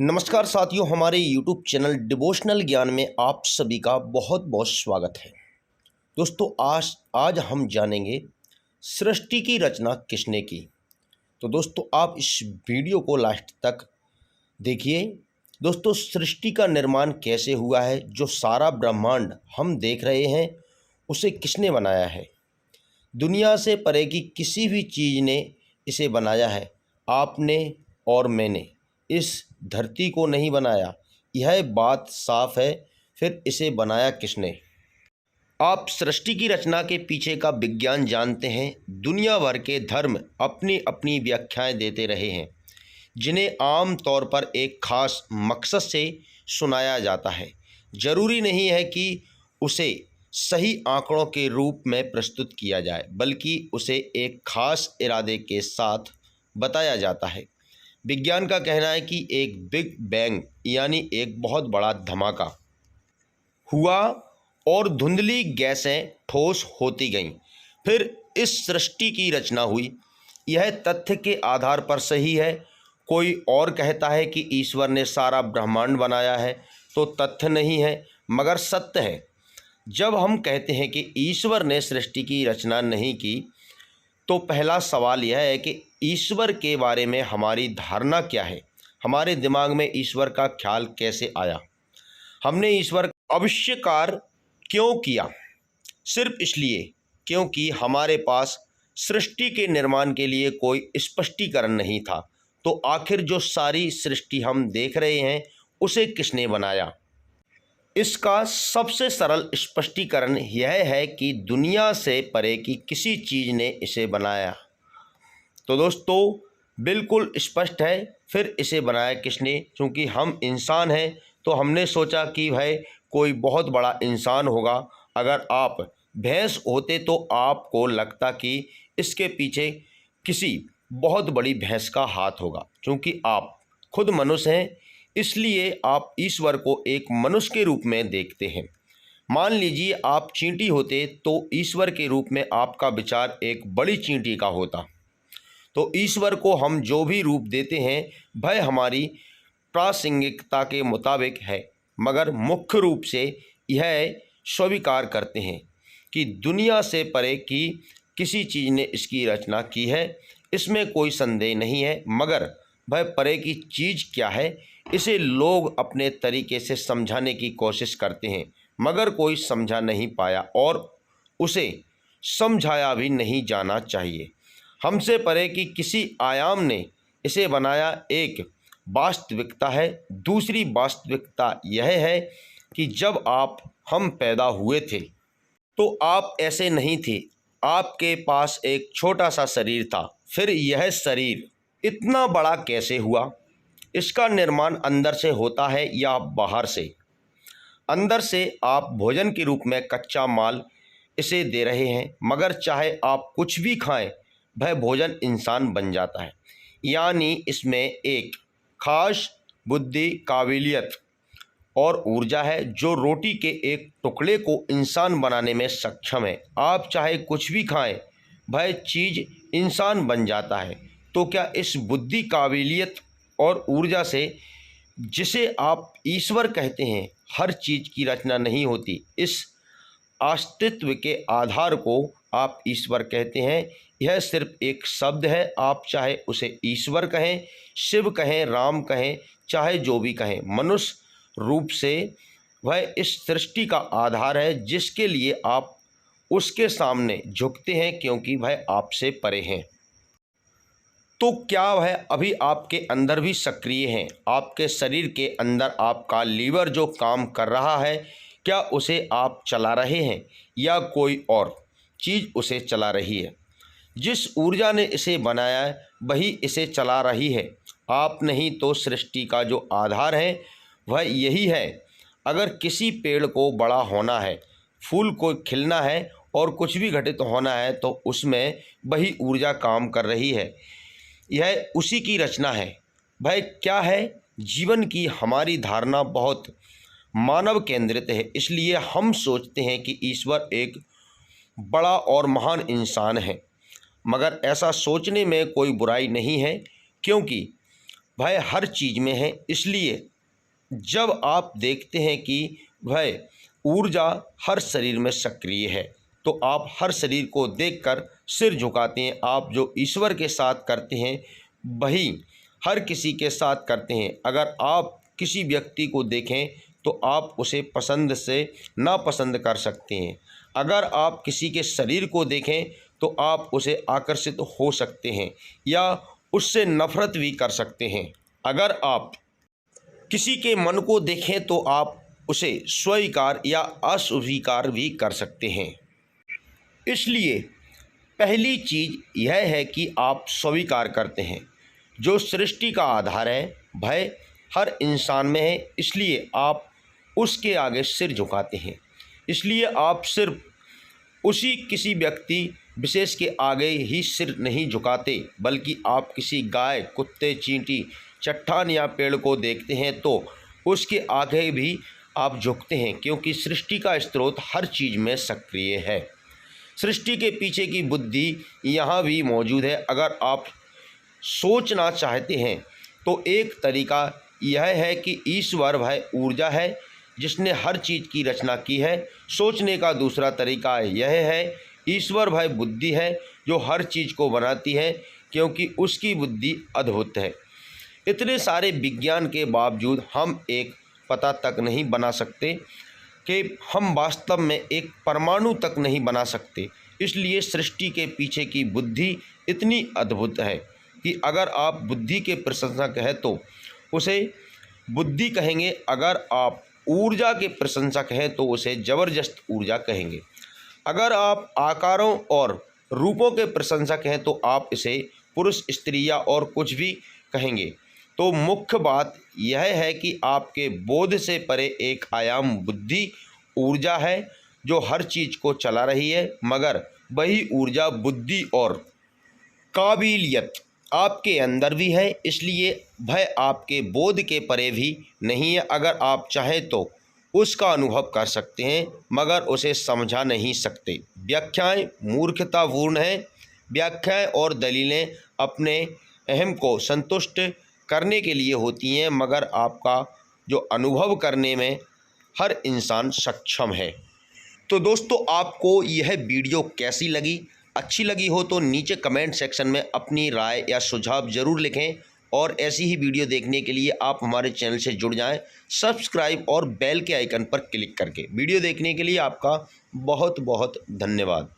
नमस्कार साथियों, हमारे YouTube चैनल डिवोशनल ज्ञान में आप सभी का बहुत बहुत स्वागत है। दोस्तों, आज आज हम जानेंगे सृष्टि की रचना किसने की। तो दोस्तों, आप इस वीडियो को लास्ट तक देखिए। दोस्तों, सृष्टि का निर्माण कैसे हुआ है, जो सारा ब्रह्मांड हम देख रहे हैं उसे किसने बनाया है। दुनिया से परे की किसी भी चीज़ ने इसे बनाया है। आपने और मैंने इस धरती को नहीं बनाया, यह बात साफ है। फिर इसे बनाया किसने। आप सृष्टि की रचना के पीछे का विज्ञान जानते हैं। दुनिया भर के धर्म अपनी अपनी व्याख्याएं देते रहे हैं, जिन्हें आम तौर पर एक खास मकसद से सुनाया जाता है। जरूरी नहीं है कि उसे सही आंकड़ों के रूप में प्रस्तुत किया जाए, बल्कि उसे एक खास इरादे के साथ बताया जाता है। विज्ञान का कहना है कि एक बिग बैंग यानी एक बहुत बड़ा धमाका हुआ और धुंधली गैसें ठोस होती गईं। फिर इस सृष्टि की रचना हुई। यह तथ्य के आधार पर सही है। कोई और कहता है कि ईश्वर ने सारा ब्रह्मांड बनाया है, तो तथ्य नहीं है मगर सत्य है। जब हम कहते हैं कि ईश्वर ने सृष्टि की रचना नहीं की, तो पहला सवाल यह है कि ईश्वर के बारे में हमारी धारणा क्या है। हमारे दिमाग में ईश्वर का ख्याल कैसे आया। हमने ईश्वर का आविष्कार क्यों किया? सिर्फ इसलिए क्योंकि हमारे पास सृष्टि के निर्माण के लिए कोई स्पष्टीकरण नहीं था। तो आखिर जो सारी सृष्टि हम देख रहे हैं, उसे किसने बनाया? इसका सबसे सरल स्पष्टीकरण यह है कि दुनिया से परे की किसी चीज़ ने इसे बनाया। तो दोस्तों, बिल्कुल स्पष्ट है। फिर इसे बनाया किसने? क्योंकि हम इंसान हैं, तो हमने सोचा कि भाई कोई बहुत बड़ा इंसान होगा। अगर आप भैंस होते तो आपको लगता कि इसके पीछे किसी बहुत बड़ी भैंस का हाथ होगा। क्योंकि आप खुद मनुष्य हैं, इसलिए आप ईश्वर को एक मनुष्य के रूप में देखते हैं। मान लीजिए आप चींटी होते, तो ईश्वर के रूप में आपका विचार एक बड़ी चींटी का होता। तो ईश्वर को हम जो भी रूप देते हैं, वह हमारी प्रासंगिकता के मुताबिक है, मगर मुख्य रूप से यह स्वीकार करते हैं कि दुनिया से परे की किसी चीज़ ने इसकी रचना की है। इसमें कोई संदेह नहीं है। मगर वह परे की चीज़ क्या है, इसे लोग अपने तरीके से समझाने की कोशिश करते हैं, मगर कोई समझा नहीं पाया और उसे समझाया भी नहीं जाना चाहिए। हमसे परे की किसी आयाम ने इसे बनाया, एक वास्तविकता है। दूसरी वास्तविकता यह है कि जब हम पैदा हुए थे, तो आप ऐसे नहीं थे। आपके पास एक छोटा सा शरीर था। फिर यह शरीर इतना बड़ा कैसे हुआ? इसका निर्माण अंदर से होता है या बाहर से? अंदर से आप भोजन के रूप में कच्चा माल इसे दे रहे हैं, मगर चाहे आप कुछ भी खाएं, वह भोजन इंसान बन जाता है। यानी इसमें एक खास बुद्धि, काबिलियत और ऊर्जा है, जो रोटी के एक टुकड़े को इंसान बनाने में सक्षम है। आप चाहे कुछ भी खाएं, वह चीज़ इंसान बन जाता है। तो क्या इस बुद्धि, काबिलियत और ऊर्जा से, जिसे आप ईश्वर कहते हैं, हर चीज़ की रचना नहीं होती? इस अस्तित्व के आधार को आप ईश्वर कहते हैं। यह सिर्फ एक शब्द है। आप चाहे उसे ईश्वर कहें, शिव कहें, राम कहें, चाहे जो भी कहें, मनुष्य रूप से वह इस सृष्टि का आधार है, जिसके लिए आप उसके सामने झुकते हैं, क्योंकि वह आपसे परे हैं। तो क्या वह अभी आपके अंदर भी सक्रिय हैं? आपके शरीर के अंदर आपका लीवर जो काम कर रहा है, क्या उसे आप चला रहे हैं या कोई और चीज़ उसे चला रही है? जिस ऊर्जा ने इसे बनाया है, वही इसे चला रही है। आप नहीं तो सृष्टि का जो आधार है वह यही है। अगर किसी पेड़ को बड़ा होना है, फूल को खिलना है और कुछ भी घटित होना है, तो उसमें वही ऊर्जा काम कर रही है। यह उसी की रचना है। वह क्या है? जीवन की हमारी धारणा बहुत मानव केंद्रित है। इसलिए हम सोचते हैं कि ईश्वर एक बड़ा और महान इंसान है। मगर ऐसा सोचने में कोई बुराई नहीं है, क्योंकि भय हर चीज़ में है। इसलिए जब आप देखते हैं कि भय ऊर्जा हर शरीर में सक्रिय है तो आप हर शरीर को देखकर सिर झुकाते हैं। आप जो ईश्वर के साथ करते हैं वही हर किसी के साथ करते हैं। अगर आप किसी व्यक्ति को देखें तो आप उसे पसंद से नापसंद कर सकते हैं। अगर आप किसी के शरीर को देखें तो आप उसे आकर्षित हो सकते हैं या उससे नफरत भी कर सकते हैं। अगर आप किसी के मन को देखें तो आप उसे स्वीकार या अस्वीकार भी कर सकते हैं। इसलिए पहली चीज़ यह है कि आप स्वीकार करते हैं। जो सृष्टि का आधार है भय हर इंसान में है, इसलिए आप उसके आगे सिर झुकाते हैं। इसलिए आप सिर्फ उसी किसी व्यक्ति विशेष के आगे ही सिर नहीं झुकाते, बल्कि आप किसी गाय, कुत्ते, चींटी, चट्टान या पेड़ को देखते हैं तो उसके आगे भी आप झुकते हैं, क्योंकि सृष्टि का स्रोत हर चीज़ में सक्रिय है। सृष्टि के पीछे की बुद्धि यहाँ भी मौजूद है। अगर आप सोचना चाहते हैं तो एक तरीका यह है कि ईश्वर भय ऊर्जा है जिसने हर चीज़ की रचना की है। सोचने का दूसरा तरीका यह है ईश्वर भय बुद्धि है जो हर चीज़ को बनाती है, क्योंकि उसकी बुद्धि अद्भुत है। इतने सारे विज्ञान के बावजूद हम एक पता तक नहीं बना सकते कि हम वास्तव में एक परमाणु तक नहीं बना सकते। इसलिए सृष्टि के पीछे की बुद्धि इतनी अद्भुत है कि अगर आप बुद्धि के प्रशंसक हैं तो उसे बुद्धि कहेंगे। अगर आप ऊर्जा के प्रशंसक हैं तो उसे ज़बरदस्त ऊर्जा कहेंगे। अगर आप आकारों और रूपों के प्रशंसक हैं तो आप इसे पुरुष, स्त्री या और कुछ भी कहेंगे। तो मुख्य बात यह है कि आपके बोध से परे एक आयाम बुद्धि ऊर्जा है जो हर चीज़ को चला रही है, मगर वही ऊर्जा, बुद्धि और काबिलियत आपके अंदर भी है। इसलिए भय आपके बोध के परे भी नहीं है। अगर आप चाहें तो उसका अनुभव कर सकते हैं, मगर उसे समझा नहीं सकते। व्याख्याएं मूर्खतापूर्ण हैं। व्याख्याएं और दलीलें अपने अहम को संतुष्ट करने के लिए होती हैं, मगर आपका जो अनुभव करने में हर इंसान सक्षम है। तो दोस्तों, आपको यह वीडियो कैसी लगी? अच्छी लगी हो तो नीचे कमेंट सेक्शन में अपनी राय या सुझाव ज़रूर लिखें, और ऐसी ही वीडियो देखने के लिए आप हमारे चैनल से जुड़ जाएं सब्सक्राइब और बेल के आइकन पर क्लिक करके। वीडियो देखने के लिए आपका बहुत बहुत धन्यवाद।